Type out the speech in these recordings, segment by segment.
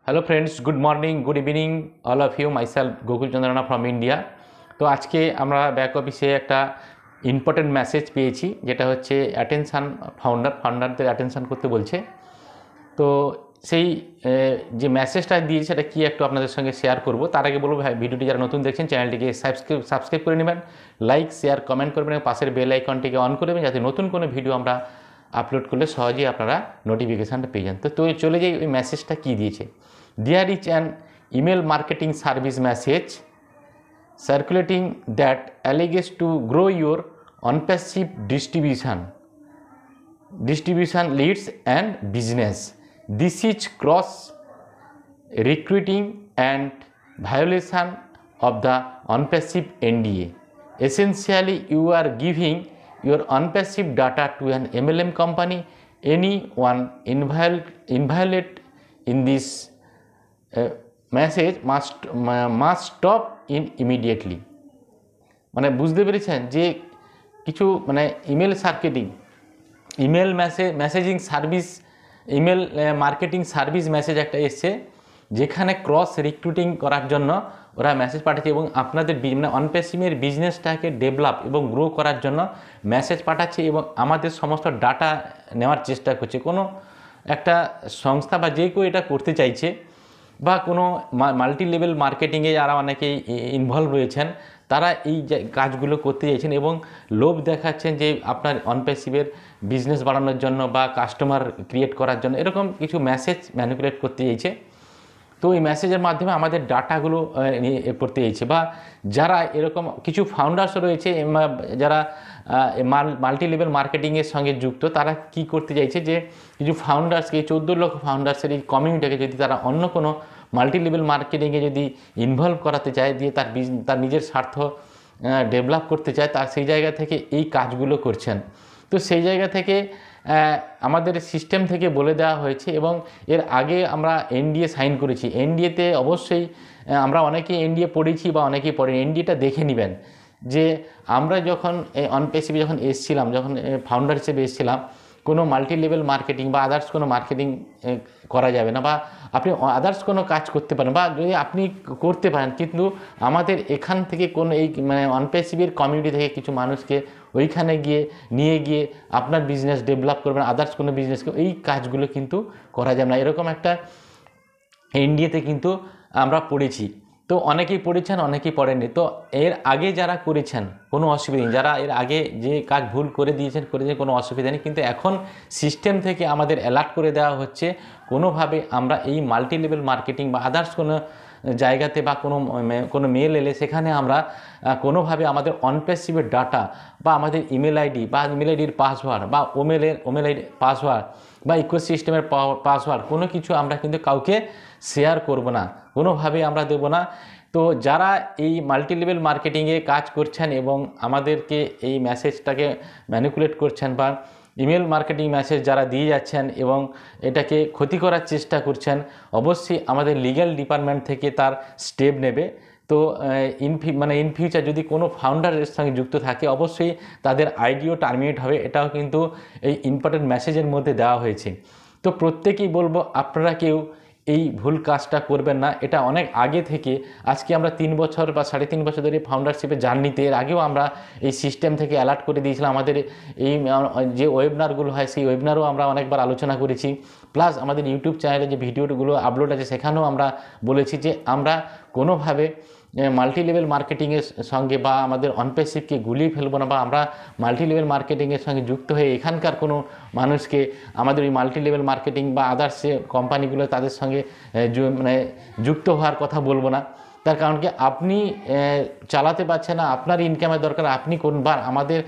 Hello friends, good morning, good evening all of you. Myself Gokul Chandrana from India. तो आज के আমরা back অফিসে একটা ইম্পর্টেন্ট মেসেজ পেয়েছি, যেটা হচ্ছে অ্যাটেনশান ফাউন্ডারদের অ্যাটেনশান করতে বলছে। তো সেই যে মেসেজটা দিয়েছে সেটা কি একটু আপনাদের সঙ্গে শেয়ার করব। তার আগে বলবো ভাই, ভিডিওটি যারা নতুন দেখছেন চ্যানেলটিকে সাবস্ক্রাইব করে নেবেন, লাইক শেয়ার কমেন্ট করবেন এবং পাশের বেল আইকনটিকে অন করবেন, যাতে নতুন কোনো ভিডিও আমরা আপলোড করলে সহজেই আপনারা নোটিফিকেশানটা পেয়ে যান। তো চলে যাই ওই মেসেজটা কী দিয়েছে। There is an email marketing service message circulating that alleges to grow your on-passive distribution leads and business. This is cross recruiting and violation of the on-passive NDA. Essentially, you are giving your on-passive data to an MLM company. Anyone inviolate in this message must stop immediately. মানে বুঝতে পেরেছেন যে কিছু মানে email messaging service, email marketing service message একটা এসছে, যেখানে cross recruiting করার জন্য ওরা মেসেজ পাঠাচ্ছে এবং আপনাদের মানে অনপ্যাসিভের বিজনেসটাকে ডেভেলপ এবং গ্রো করার জন্য মেসেজ পাঠাচ্ছে এবং আমাদের সমস্ত ডাটা নেওয়ার চেষ্টা করছে। কোনো একটা সংস্থা বা যে কেউ এটা করতে চাইছে বা কোনো মাল্টি লেভেল মার্কেটিংয়ে যারা অনেকেই ইনভলভ রয়েছেন, তারা এই কাজগুলো করতে চাইছেন এবং লোভ দেখাচ্ছেন যে আপনার অনপ্যাসিভের বিজনেস বাড়ানোর জন্য বা কাস্টমার ক্রিয়েট করার জন্য এরকম কিছু মেসেজ ম্যানিপুলেট করতে চাইছে। তো এই মেসেজের মাধ্যমে আমাদের ডাটাগুলো করতে চাইছে। বা যারা এরকম কিছু ফাউন্ডার্স রয়েছে যারা মাল্টি লেভেল মার্কেটিংয়ের সঙ্গে যুক্ত, তারা কি করতে চাইছে যে কিছু ফাউন্ডার্সকে, 14 লক্ষ ফাউন্ডার্সের এই কমিউনিটিকে যদি তারা অন্য কোনো মাল্টি লেভেল মার্কেটিংয়ে যদি ইনভলভ করাতে চায়, দিয়ে তার নিজের স্বার্থ ডেভেলপ করতে চায়, তার সেই জায়গা থেকে এই কাজগুলো করছেন। তো সেই জায়গা থেকে আমাদের সিস্টেম থেকে বলে দেওয়া হয়েছে এবং এর আগে আমরা এনডিএ সাইন করেছি। এনডিএতে অবশ্যই আমরা অনেকেই এনডিএ পড়েছি বা অনেকেই পড়েনি। এনডিএটা দেখে নেবেন যে আমরা যখন অনপ্যাসিভে যখন এসেছিলাম, যখন ফাউন্ডার হিসেবে এসেছিলাম, কোনো মাল্টি লেভেল মার্কেটিং বা আদার্স কোনো মার্কেটিং করা যাবে না, বা আপনি আদার্স কোনো কাজ করতে পারেন, বা যদি আপনি করতে পারেন, কিন্তু আমাদের এখান থেকে কোনো এই মানে অনপ্যাসিভের কমিউনিটি থেকে কিছু মানুষকে ওইখানে নিয়ে গিয়ে আপনার বিজনেস ডেভেলপ করবেন, আদার্স কোনো বিজনেসকে, এই কাজগুলো কিন্তু করা যাবে না। এরকম একটা এনডিএতে কিন্তু আমরা পড়েছি। তো অনেকেই পড়েছেন, অনেকেই পড়েননি। তো এর আগে যারা করেছেন কোনো অসুবিধা নেই, যারা এর আগে যে কাজ ভুল করেছেন কোনো অসুবিধা নেই। কিন্তু এখন সিস্টেম থেকে আমাদের অ্যালার্ট করে দেওয়া হচ্ছে, কোনোভাবে আমরা এই মাল্টি লেভেল মার্কেটিং বা আদার্স কোনো জায়গাতে বা কোনো মেল এলে সেখানে আমরা কোনোভাবে আমাদের অনপ্যাসিভের ডাটা বা আমাদের ইমেল আইডি বা ইমেল আইডির পাসওয়ার্ড বা ওমেল আইডি পাসওয়ার্ড বা ইকোসিস্টেমের পাসওয়ার্ড কোনো কিছু আমরা কিন্তু কাউকে শেয়ার করব না, কোনোভাবে আমরা দেব না। তো যারা এই মাল্টি লেভেল মার্কেটিংয়ে কাজ করছেন এবং আমাদেরকে এই মেসেজটাকে ম্যানিপুলেট করছেন বা ইমেল মার্কেটিং মেসেজ যারা দিয়ে যাচ্ছেন এবং এটাকে ক্ষতি করার চেষ্টা করছেন, অবশ্যই আমাদের লিগ্যাল ডিপার্টমেন্ট থেকে তার স্টেপ নেবে। তো ইন ফিউচার যদি কোনো ফাউন্ডারের সঙ্গে যুক্ত থাকে, অবশ্যই তাদের আইডিও টার্মিনেট হবে। এটাও কিন্তু এই ইম্পর্টেন্ট মেসেজের মধ্যে দেওয়া হয়েছে। তো প্রত্যেকেই বলবো, আপনারা কেউ এই ভুল কাজটা করবেন না। এটা অনেক আগে থেকে, আজকে আমরা 3 বছর বা 3.5 বছর ধরে ফাউন্ডারশিপে জার্নিতে, এর আগেও আমরা এই সিস্টেম থেকে অ্যালার্ট করে দিয়েছিলাম। আমাদের এই যে ওয়েবিনারগুলো হয়, সেই ওয়েবিনারও আমরা অনেকবার আলোচনা করেছি। প্লাস আমাদের ইউটিউব চ্যানেলে যে ভিডিওগুলো আপলোড আছে, সেখানেও আমরা বলেছি যে আমরা কোনোভাবে মাল্টি লেভেল মার্কেটিংয়ের সঙ্গে বা আমাদের অনপ্যাসিভকে গুলিয়ে ফেলবো না, বা আমরা মাল্টি লেভেল মার্কেটিংয়ের সঙ্গে যুক্ত হয়ে এখানকার কোনো মানুষকে আমাদের ওই মাল্টি লেভেল মার্কেটিং বা আদার্স কোম্পানিগুলো তাদের সঙ্গে যুক্ত হওয়ার কথা বলবো না। তার কারণ কি, আপনি চালাতে পারছেন না, আপনার ইনকামের দরকার, আপনি কোনবার আমাদের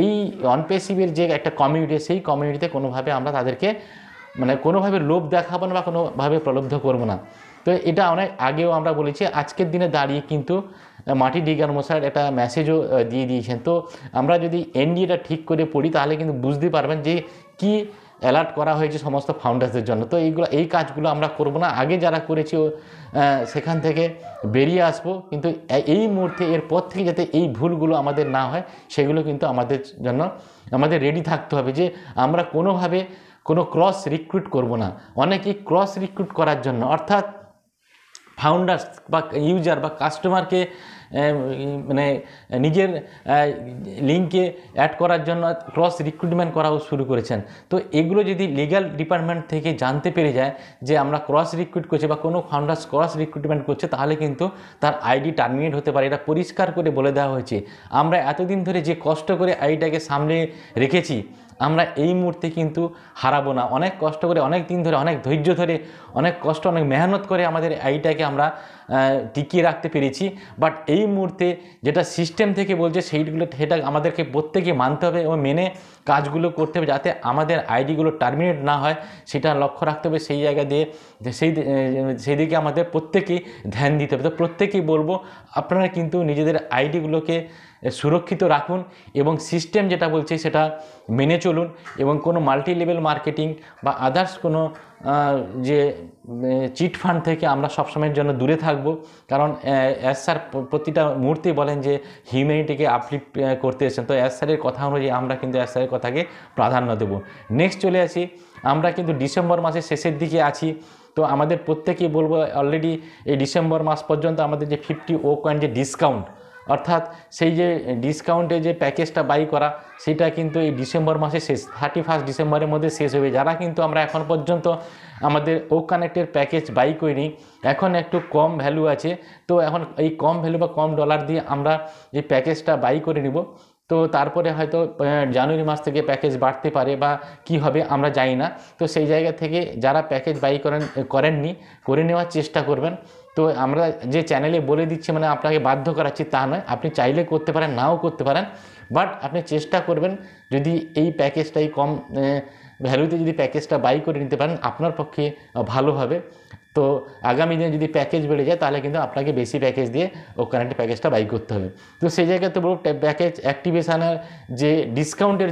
এই অনপ্যাসিভের যে একটা কমিউনিটি, সেই কমিউনিটিতে কোনোভাবে আমরা তাদেরকে কোনোভাবে লোভ দেখাবো না বা কোনোভাবে প্রলুব্ধ করবো না। তো এটা অনেক আগেও আমরা বলেছি। আজকের দিনে দাঁড়িয়ে কিন্তু মাটি ডিগার মশাই একটা মেসেজও দিয়ে দিয়েছেন। তো আমরা যদি এনডিএটা ঠিক করে পড়ি, তাহলে কিন্তু বুঝতে পারবেন যে কি অ্যালার্ট করা হয়েছে সমস্ত ফাউন্ডার্সদের জন্য। তো এই কাজগুলো আমরা করব না। আগে যারা করেছি সেখান থেকে বেরিয়ে আসবো, কিন্তু এই মুহূর্তে এরপর থেকে যাতে এই ভুলগুলো আমাদের না হয়, সেগুলো কিন্তু আমাদের জন্য আমাদের রেডি থাকতে হবে যে আমরা কোনোভাবে কোনো ক্রস রিক্রুট করব না। অনেকেই ক্রস রিক্রুট করার জন্য, অর্থাৎ ফাউন্ডার্স বা ইউজার বা কাস্টমারকে মানে নিজের লিঙ্কে অ্যাড করার জন্য ক্রস রিক্রুটমেন্ট করাও শুরু করেছেন। তো এগুলো যদি লিগ্যাল ডিপার্টমেন্ট থেকে জানতে পেরে যায় যে আমরা ক্রস রিক্রুট করছি বা কোনো ফাউন্ডার্স ক্রস রিক্রুটমেন্ট করছে, তাহলে কিন্তু তার আইডি টার্মিনেট হতে পারে। এটা পরিষ্কার করে বলে দেওয়া হয়েছে। আমরা এতদিন ধরে যে কষ্ট করে আইডিটাকে সামনে রেখেছি, আমরা এই মুহূর্তে কিন্তু হারাবো না। অনেক কষ্ট করে, অনেক দিন ধরে, অনেক ধৈর্য ধরে, অনেক কষ্ট, অনেক মেহনত করে আমাদের আইটাকে আমরা টিকিয়ে রাখতে পেরেছি। বাট এই মুহূর্তে যেটা সিস্টেম থেকে বলছে সেটা আমাদেরকে প্রত্যেকে মানতে হবে এবং মেনে কাজগুলো করতে হবে, যাতে আমাদের আইডিগুলো টার্মিনেট না হয় সেটা লক্ষ্য রাখতে হবে। সেই জায়গা দিয়ে সেই দিকে আমাদের প্রত্যেকেই ধ্যান দিতে হবে। তো প্রত্যেকেই বলবো আপনারা কিন্তু নিজেদের আইডিগুলোকে সুরক্ষিত রাখুন এবং সিস্টেম যেটা বলছে সেটা মেনে চলুন, এবং কোনো মাল্টি লেভেল মার্কেটিং বা আদার্স কোনো যে চিট ফান্ড থেকে আমরা সবসময়ের জন্য দূরে থাকব। কারণ এস স্যার প্রতিটা মুহূর্তেই বলেন যে হিউম্যানিটিকে আপলিফ্ট করতে এসেছেন। তো এস স্যারের কথা অনুযায়ী আমরা কিন্তু এস স্যারের কথাকে প্রাধান্য দেব। নেক্সট চলে আসি, আমরা কিন্তু ডিসেম্বর মাসের শেষের দিকে আছি। তো আমাদের প্রত্যেকেই বলবো অলরেডি এই ডিসেম্বর মাস পর্যন্ত আমাদের যে 50 ও কয়েন যে ডিসকাউন্ট, অর্থাৎ সেই যে ডিসকাউন্টে যে প্যাকেজটা বাই করা, সেটা কিন্তু এই ডিসেম্বর মাসে শেষ, 31 ডিসেম্বরের মধ্যে শেষ হবে। যারা কিন্তু আমরা এখন পর্যন্ত আমাদের ও কানেক্টের প্যাকেজ বাই করিনি, এখন একটু কম ভ্যালু আছে, তো এখন এই কম ভ্যালু বা কম ডলার দিয়ে আমরা এই প্যাকেজটা বাই করে নিব। তো তারপরে হয়তো জানুয়ারি মাস থেকে প্যাকেজ বাড়তে পারে বা কি হবে আমরা জানি না। তো সেই জায়গা থেকে যারা প্যাকেজ বাই করেননি করে নেওয়ার চেষ্টা করবেন। তো আমরা যে চ্যানেলে বলে দিচ্ছি মানে আপনাকে বাধ্য করাচ্ছি তা নয়, আপনি চাইলে করতে পারেন, নাও করতে পারেন, বাট আপনি চেষ্টা করবেন যদি এই প্যাকেজটাই কম ভ্যালুতে যদি প্যাকেজটা বাই করে নিতে পারেন আপনার পক্ষে ভালো হবে। তো আগামী দিনে যদি প্যাকেজ বেড়ে যায় তাহলে কিন্তু আপনাকে বেশি প্যাকেজ দিয়ে ও কানেক্টের প্যাকেজটা বাই করতে হবে। তো সেই জায়গাতে বলব প্যাকেজ অ্যাক্টিভেশনের যে ডিসকাউন্টের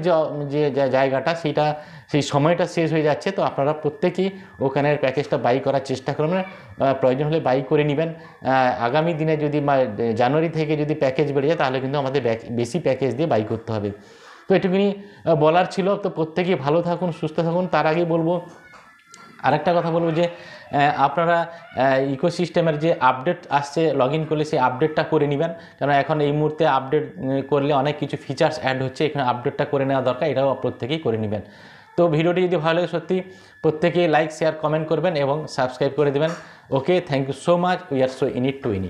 যে জায়গাটা সেই সময়টা শেষ হয়ে যাচ্ছে। তো আপনারা প্রত্যেকেই ওখানের প্যাকেজটা বাই করার চেষ্টা করবেন, প্রয়োজন হলে বাই করে নেবেন। আগামী দিনে যদি জানুয়ারি থেকে যদি প্যাকেজ বেড়ে যায় তাহলে কিন্তু আমাদের বেশি প্যাকেজ দিয়ে বাই করতে হবে। তো এটুকুনি বলার ছিল। তো প্রত্যেকেই ভালো থাকুন, সুস্থ থাকুন। তার আগে বলবো আরেকটা কথা বলবো যে আপনারা ইকোসিস্টেমের যে আপডেট আসছে লগ ইন করলে সেই আপডেটটা করে নেবেন, কারণ এখন এই মুহূর্তে আপডেট করলে অনেক কিছু ফিচার্স অ্যাড হচ্ছে, এখানে আপডেটটা করে নেওয়া দরকার, এটাও প্রত্যেকেই করে নেবেন। তো ভিডিওটি যদি ভালো লাগে সত্যি প্রত্যেকেই লাইক শেয়ার কমেন্ট করবেন এবং সাবস্ক্রাইব করে দেবেন। Okay, thank you so much, we are so in it to win it.